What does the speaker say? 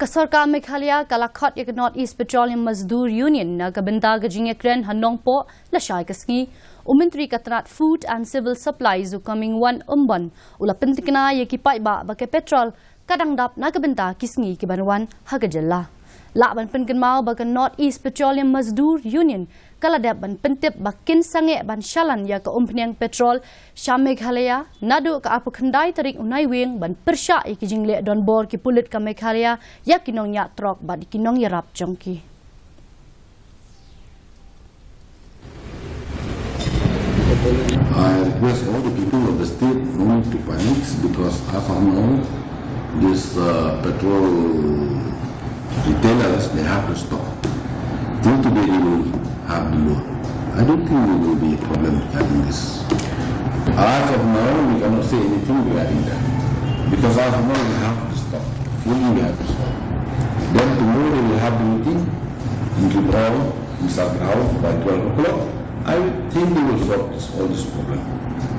Sorkar Meghalaya kala Khot yak North East Petroleum Mazdoor Union na kabenta gajing Kren Hanong po Lashai ka Sngi Menteri Katrat Food and Civil Supplies u coming one ula pentikna yakipai ba bake petrol kadang dap na kabenta kisngi kibanwan hagajalla la ban penken mau baka North East Petroleum Mazdoor Union kala dap ban pentip bakin sange ban shalan ya ka petrol Syam Meghalaya nadu ka apu khandai tarik unai wing ban persya ikijing le don bor ki pulit ka Meghalaya ya kinong nya trok ba kinong yarap jongki. I request all the people of the state not to panic because as of now, these petrol retailers, they have to stop. Till today they will have the load. I don't think there will be a problem regarding this. As of now, we cannot say anything regarding that. Because as of now, we have to stop. Fully we have to stop. Then tomorrow we will have the meeting in Petroleum, in Sorkar by 12 o'clock. I think they will solve all this problem.